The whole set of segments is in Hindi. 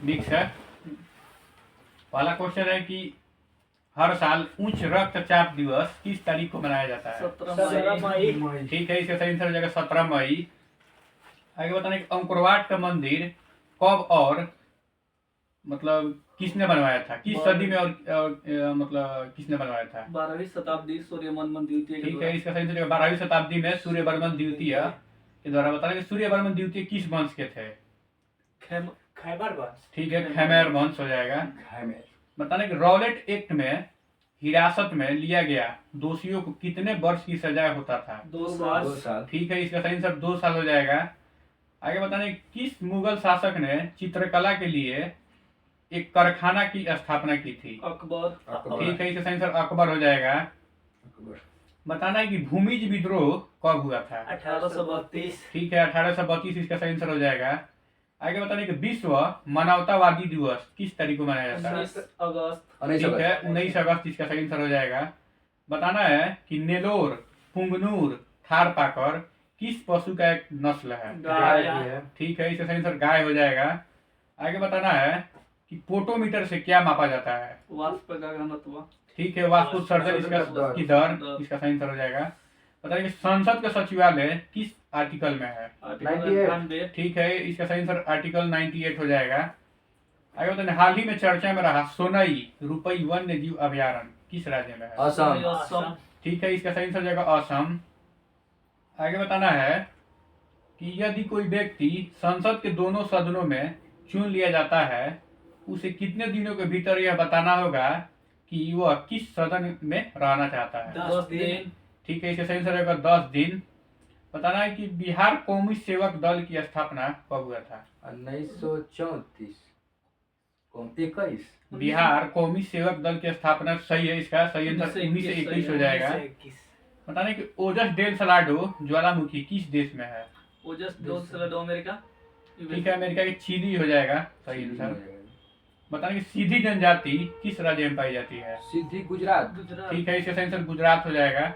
मिक्स है। पहला क्वेश्चन है कि हर साल उच्च रक्तचाप दिवस किस तारीख को मनाया जाता है? 17 मई। ठीक है, इसका सही आंसर हो जाएगा 17 मई। आगे बताना कि अंकोरवाट का मंदिर कब और मतलब किसने बनवाया था, किस सदी में और मतलब किसने बनवाया था? 12वीं शताब्दी सूर्यवर्मन द्वितीय के ठीक है, द्वारा। इसका सही आंसर 12वीं शताब्दी में सूर्यवर्मन द्वितीय के द्वारा। बताना कि सूर्यवर्मन द्वितीय किस वंश के थे? खैबर वंश। ठीक है, खैमर वंश हो जाएगा। बताना कि रॉलेट एक्ट में हिरासत में लिया गया दोषियों को कितने वर्ष की सजा होता था? 2 2 साल। साल। ठीक है, इसका सही आंसर 2 साल हो जाएगा। आगे बताने किस मुगल शासक ने चित्रकला के लिए एक कारखाना की स्थापना की थी? अकबर। ठीक है, इसका सही आंसर अकबर हो जाएगा। बताना है कि भूमिज विद्रोह कब हुआ था? 1832। ठीक है, 1832 इसका सही आंसर हो जाएगा। आगे बताने कि विश्व मानवतावादी दिवस किस तारीख को मनाया जाता है? 19 अगस्त। ठीक है, 19 अगस्त इसका सही आंसर हो जाएगा। बताना है कि नेलोर, पुंगनूर, थारपाकर किस पशु का एक नस्ल है? गाय। ठीक है, इसका सही आंसर गाय हो जाएगा। आगे बताना है कि पोटोमीटर से क्या मापा जाता है? वाष्प का घनत्व। ठीक है, वास्तुसर्जन इसका की दर इसका सही आंसर हो जाएगा। बताइए कि संसद का सचिवालय किस आर्टिकल में है? आर्टिकल 98। ठीक है, इसका सही आंसर आर्टिकल 98 हो जाएगा। आगे बताइए हाल ही में चर्चा में रहा सोनई रुपई वन्य जीव अभयारण्य किस राज्य में है? असम। ठीक है, इसका सही आंसर हो जाएगा असम। आगे बताना है कि यदि कोई व्यक्ति संसद के दोनों सदनों में चुन लिया जाता है, उसे कितने दिनों के भीतर यह बताना होगा कि वह किस सदन में रहना चाहता है? 10 दिन। ठीक है, इसका सही आंसर होगा 10 दिन। बताना है कि बिहार कौमी सेवक दल की स्थापना कब हुआ था? 1934। 21। बिहार कौमी सेवक दल की स्थापना सही है, इसका सही आंसर 1921 हो जाएगा। 1921। बताना है कि ओजस डेल सलाडो ज्वालामुखी किस देश में है? ओजस डोल सलाडो अमेरिका। ठीक है, अमेरिका की चिली हो जाएगा सही आंसर। बताना कि सीधी जनजाति किस राज्य में पाई जाती है? सीधी गुजरात। ठीक है, इसका सही आंसर गुजरात हो जाएगा।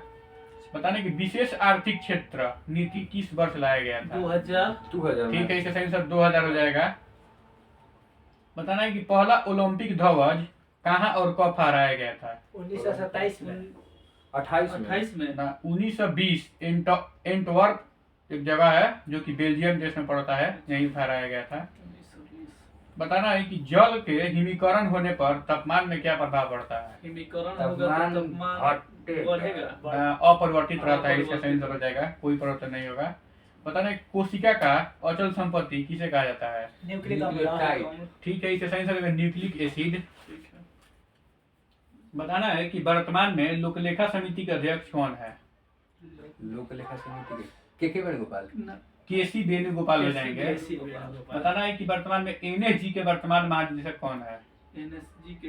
बताने कि विशेष आर्थिक क्षेत्र नीति किस वर्ष लाया गया था? 2000। ठीक है, इसका सही आंसर 2000 हो जाएगा। बताना है कि पहला ओलंपिक ध्वज कहाँ और कब फहराया गया था? 1927 में। 28 में। ना 1920 एंटवर्प एक जगह है जो कि बेल्जियम देश में पड़ता है, यहीं फहराया गया था। बताना है कि जल के हिमीकरण होने पर तापमान में क्या प्रभाव पड़ता है? हिमीकरण होगा तो तापमान बढ़ेगा। अपरिवर्तित रहता है, इसका सही आंसर हो जाएगा, कोई परिवर्तन नहीं होगा। बताना है कोशिका का अचल संपत्ति किसे कहा जाता है? न्यूक्लियोटाइड। ठीक है, इसका सही आंसर होगा न्यूक्लिक एसिड। बताना है कि वर्तमान में लोकलेखा समिति के अध्यक्ष कौन है? लोकलेखा समिति के वेणुगोपाल। केसी वेणुगोपाल हो जाएंगे। बताना है कि वर्तमान में एनएसजी के वर्तमान महानिदेशक कौन है? एनएसजी के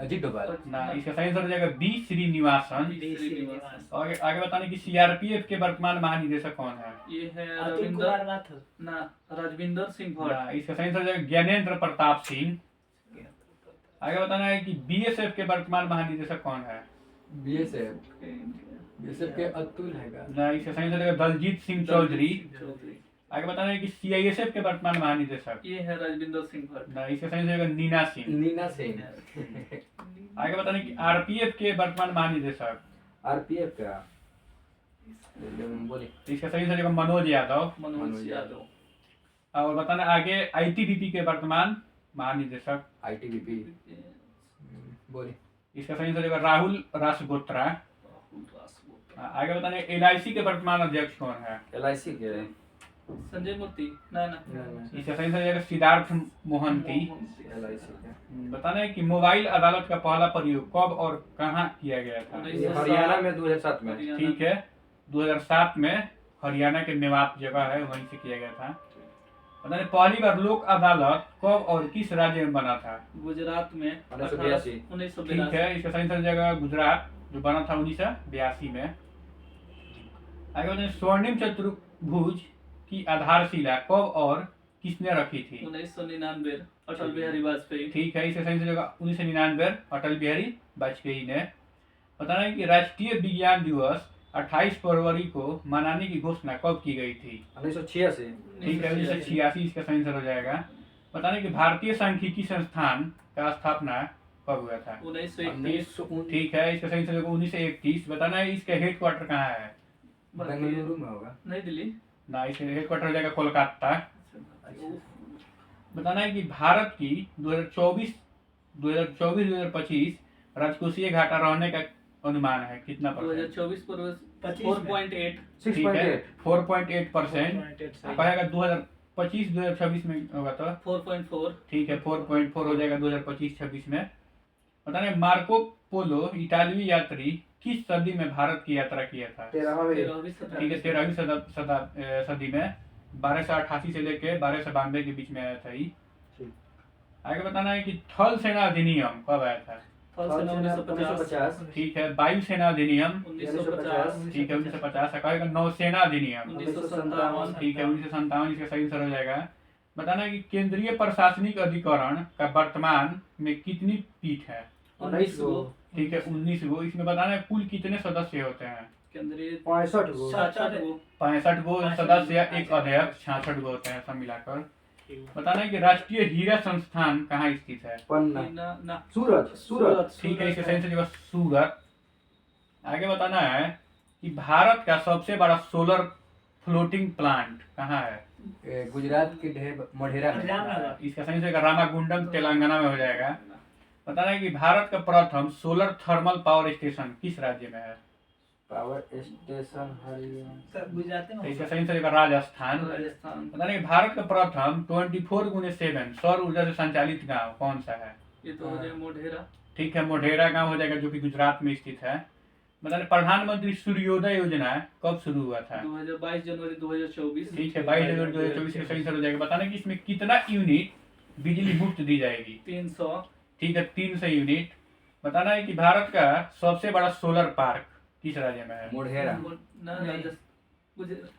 अजीत डोभाल। ना, इसका सही आंसर हो जाएगा बी श्रीनिवासन। और आगे बताने की सीआरपीएफ के वर्तमान महानिदेशक कौन है? ये है राजविंदर सिंह ना, भट्ट। इसका सही आंसर हो जाएगा ज्ञानेंद्र प्रताप सिंह। आगे बताना है कि बीएसएफ के वर्तमान महानिदेशक कौन है? बीएसएफ के अतुल हैगा। ना, इसका सही आंसर हो जाएगा दलजीत सिंह चौधरी। आगे बताना है कि सीआईएसएफ के वर्तमान महानिदेशक। ये है राजविंदर सिंह भट्ट। ना, इसका सही आंसर हो जाएगा नीना सिंह। आगे बताना है कि आरपीएफ के वर्तमान महानिदेशक। आरपीएफ का बोले इसका सही आंसर हो जाएगा मनोज यादव। मनोज यादव। और बताना आगे आईटीबीपी के वर्तमान महानिदेशक। आईटीबीपी बोले इसका सही आंसर हो जाएगा राहुल रासगोत्रा। आगे बताना एलआईसी के वर्तमान अध्यक्ष कौन है? एलआईसी के संजय मूर्ति। ना इसका सही आंसर हो जाएगा सिद्धार्थ मोहंती। एलआईसी के बताना है कि मोबाइल अदालत का पहला प्रयोग कब और कहाँ किया गया था? हरियाणा में 2007 में। ठीक है, 2007 में हरियाणा के मेवात जगह है, वहीं से किया गया था। बताना पहली बार लोक अदालत कब और किस राज्य में बना था? गुजरात में 1982। ठीक है, इसका सही आंसर हो जाएगा गुजरात, जो बना था 1982 में। आगे बताइए स्वर्णिम चतुर्भुज की आधारशिला कब और किसने रखी थी? 1999 अटल बिहारी वाजपेयी। ठीक है, इसका सही आंसर होगा 1999 अटल बिहारी वाजपेयी ने। बताना है कि राष्ट्रीय विज्ञान दिवस 28 फरवरी को मनाने की घोषणा कब की गई थी? 1986। ठीक है, 1986 इसका सही आंसर हो जाएगा। बताने कि भारतीय सांख्यिकी संस्थान का स्थापना कब हुआ था? 1931 ठीक है, इसका सही से 1931। बताना है इसका हेडक्वार्टर कहाँ है? बेंगलुरु में होगा। नई दिल्ली। ना, इसका हेडक्वार्टर हो जाएगा कोलकाता। बताना है कि भारत की 2024-2025 राजकोषीय घाटा रहने का अनुमान है कितना परसेंट? 2024 पर 4.8। ठीक है, 4.8%। कहेगा 2025-2026 में होगा तो 4.4। ठीक है, 4.4 हो जाएगा 2025-26 में। पता नहीं मार्को पोलो इटालवी यात्री किस सदी में भारत की यात्रा किया था? 13वीं ठीक है, 13वीं सदी में 1288 से लेके 1292 के बीच में आया था ये। आगे बताना है कि थल सेना अधिनियम कब आया था? थल सेना 1950। ठीक है, वायु सेना अधिनियम 1950। ठीक है 1950। कहेगा नौसेना अधिनियम 1957। ठीक है 1957। इसका सही उत्तर हो जाएगा। बताना है कि केंद्रीय प्रशासनिक अधिकरण का वर्तमान में कितनी पीठ है? 19 गो। ठीक है 19 गो। इसमें बताना है कुल कितने सदस्य होते हैं? केंद्रीय 65 गो। 65 गो सदस्य या एक अध्यक्ष, 66 गो होते हैं सब मिलाकर। बताना है कि राष्ट्रीय हीरा संस्थान कहाँ स्थित है? पन्ना। सूरत। ठीक है, इसके सही जगह सूरत। आगे बताना है कि भारत का सबसे बड़ा सोलर फ्लोटिंग प्लांट कहाँ है? गुजरात के मोढेरा में। इसका सही जगह रामागुंडम तेलंगाना में हो जाएगा। बताना है कि भारत का प्रथम सोलर थर्मल पावर स्टेशन किस राज्य में है? Power station Haryana. गुजरात में। इसका सही जगह राजस्थान। पता नहीं भारत का प्रथम 24x7 सौर ऊर्जा से संचालित गांव कौन सा है? ये तो हो जाएगा मोढेरा। ठीक है, मोढेरा गांव हो जाएगा जो कि गुजरात में स्थित है। बताने प्रधानमंत्री सूर्योदय योजना कब शुरू हुआ था? 22 जनवरी 2024। ठीक है 22 जनवरी 2024 के सही हो जाएगा। बताने कि इसमें कितना यूनिट बिजली मुफ्त दी जाएगी? 300। ठीक है 300 यूनिट। बताना है कि भारत का सबसे बड़ा सोलर पार्क किस राज्य में है? मोढेरा।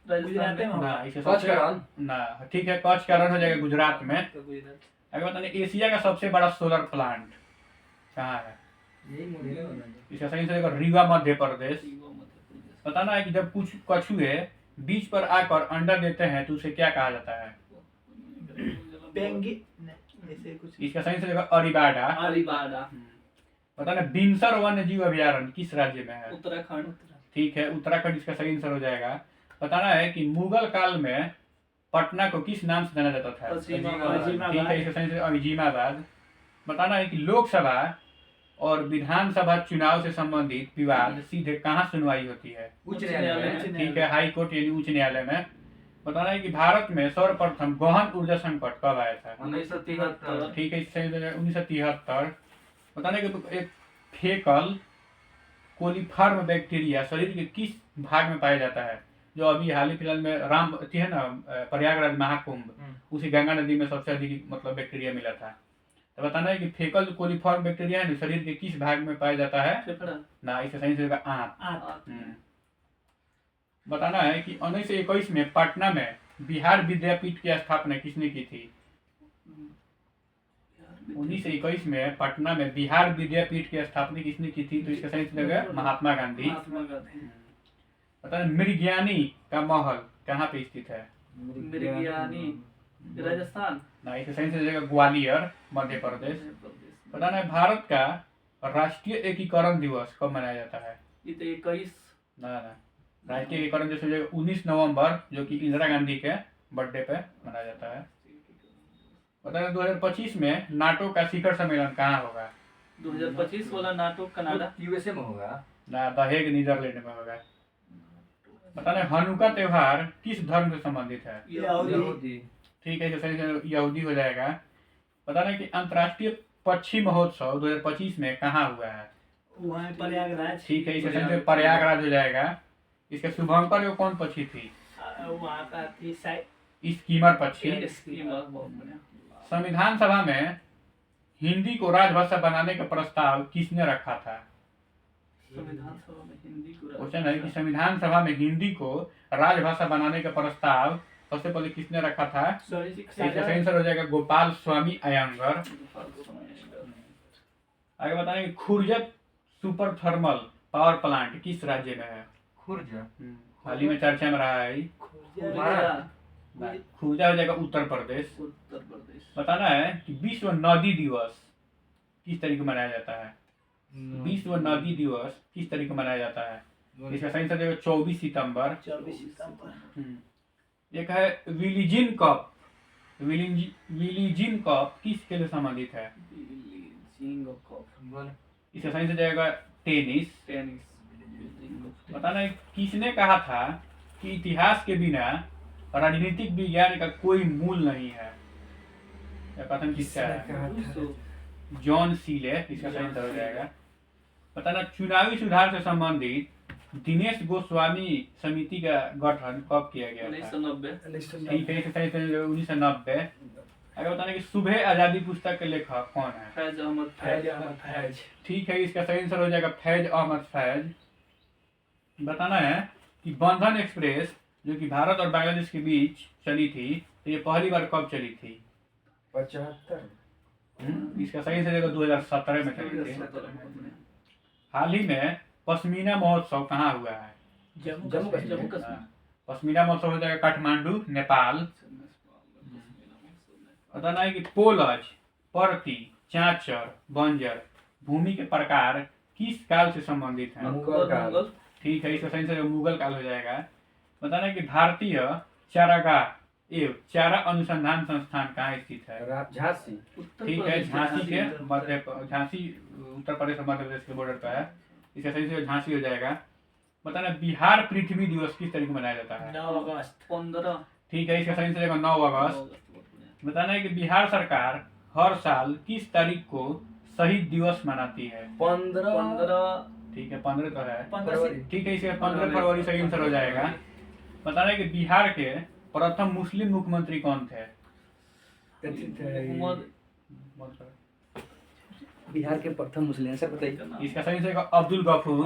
राजस्थान में। ना, इसे कच्छ का रण। ना, ठीक है कच्छ का रण हो जाएगा गुजरात में। आगे बताने एशिया का सबसे बड़ा सोलर प्लांट कहाँ है? इसका सही से रीवा मध्य प्रदेश। बताना है कि जब कुछ कछुए बीज पर आकर अंडा देते हैं तो उसे क्या कहा जाता है? इसका सही से अरीबाडा। बताना बिनसर वन्य जीव अभयारण्य किस राज्य में है? उत्तराखंड। ठीक है उत्तराखंड इसका सही आंसर हो जाएगा। बताना है कि मुगल काल में पटना को किस नाम से जाना जाता था? ठीक है इसका सही आंसर अजीमाबाद। बताना है कि लोकसभा और विधानसभा चुनाव से संबंधित विवाद सीधे कहाँ सुनवाई होती है? उच्च न्यायालय में। ठीक है हाई कोर्ट यानी उच्च न्यायालय में। बताना है कि भारत में सर्वप्रथम गहन ऊर्जा संकट कब आया था? 1973। ठीक है इससे 1973। बताना है कि एक फेकल कोलीफॉर्म बैक्टीरिया शरीर के किस भाग में पाया जाता है? जो अभी हाल ही फिलहाल में राम थी है ना प्रयागराज महाकुंभ, उसी गंगा नदी में सबसे अधिक मतलब बैक्टीरिया मिला था। तो बताना है कि फेकल कोलीफॉर्म बैक्टीरिया है शरीर के किस भाग में पाया जाता है? फेफड़ा। ना, इसका सही से आंत। बताना है कि 1921 में पटना में बिहार विद्यापीठ की स्थापना किसने की थी? 1921 में पटना में बिहार विद्यापीठ की स्थापना किसने की थी? तो इसका सही जगह महात्मा गांधी। पता है मृग्यानी का महल कहाँ पे स्थित है? मृग्यानी राजस्थान। ना, इसका सही जगह ग्वालियर मध्य प्रदेश। पता है भारत का राष्ट्रीय एकीकरण दिवस कब मनाया जाता है? ये तो 21। ना, राष्ट्रीय एकीकरण दिवस 19 नवंबर जो कि इंदिरा गांधी के बर्थडे पे मनाया जाता है। पता है 2025 में नाटो का शिखर सम्मेलन कहाँ होगा? 2025 वाला नाटो कनाडा यूएसए में होगा। ना, द हेग नीदरलैंड में होगा। पता नहीं हनुका त्योहार किस धर्म से संबंधित है? यहूदी। ठीक है सही से यहूदी हो जाएगा। पता नहीं कि अंतर्राष्ट्रीय पक्षी महोत्सव 2025 में कहाँ हुआ है? वहाँ प्रयागराज। ठीक है इसका सही प्रयागराज हो जाएगा। इसके शुभंकर वो कौन पक्षी थी? वहाँ का थी स्कीमर पक्षी। संविधान सभा में हिंदी को राजभाषा बनाने का प्रस्ताव किसने रखा था? संविधान सभा में हिंदी को क्वेश्चन है कि संविधान सभा में हिंदी को राजभाषा बनाने का प्रस्ताव सबसे पहले किसने रखा था? इसका सही आंसर हो जाएगा गोपाल स्वामी अयंगर। आगे बताएं कि खुर्जत सुपर थर्मल पावर प्लांट किस राज्य में है? खुर्जा। हाल ही में चर्चा में रहा है। खुर्जा हो जाएगा उत्तर प्रदेश। उत्तर प्रदेश। बताना है कि विश्व नदी दिवस किस तारीख को मनाया जाता है। विश्व नदी दिवस किस तारीख को मनाया जाता है। इसका सही आंसर देगा 24 सितंबर। 24 सितंबर। एक है विलीजिन कप। विलीजिन कप किस खेल से संबंधित है। इसका सही से जाएगा टेनिस। टेनिस। बताना है किसने कहा था कि इतिहास के बिना राजनीतिक विज्ञान का कोई मूल नहीं है। यह कथन किसका है। जॉन सीले। इसका सही आंसर हो जाएगा। बताना चुनावी सुधार से संबंधित दिनेश गोस्वामी समिति का गठन कब किया गया था। 1990। ठीक है, इसका सही आंसर 1990। अगर बताना कि सुबह आजादी पुस्तक के लेखक कौन है। फैज अहमद फैज। ठीक है, इसका सही आंसर हो जाएगा फैज अहमद फैज। बताना है कि बंधन एक्सप्रेस जो कि भारत और बांग्लादेश के बीच चली थी, तो ये पहली बार कब चली थी। 75। इसका सही आंसर 2017 में चली थी। हाल ही में पश्मीना महोत्सव कहाँ हुआ है। जम्मू कश्मीर। पश्मीना महोत्सव हो जाएगा काठमांडू, नेपाल। बताना है कि पोलज, परती, चांचर, बंजर भूमि के प्रकार किस काल से संबंधित है। मुगल काल। ठीक है, इसका सही आंसर मुगल काल हो जाएगा। बताना है कि भारतीय चारागाह एवं चारा अनुसंधान संस्थान कहाँ स्थित है। झांसी। ठीक है, झांसी के झांसी उत्तर प्रदेश और मध्य प्रदेश के बॉर्डर पर है। इसका सही से झांसी हो जाएगा। बताना बिहार पृथ्वी दिवस किस तारीख को मनाया जाता है। 9 अगस्त। 15। ठीक है, इसका सही से 9 अगस्त। बताना है कि बिहार सरकार हर साल किस तारीख को शहीद दिवस मनाती है। 15। ठीक है, 15 तो है। 15। ठीक है, इसका 15 फरवरी सही आंसर हो जाएगा। बताना है कि बिहार के प्रथम मुस्लिम मुख्यमंत्री कौन थे। बिहार के प्रथम मुस्लिम, सर बताइए। इसका सही आंसर अब्दुल गफूर।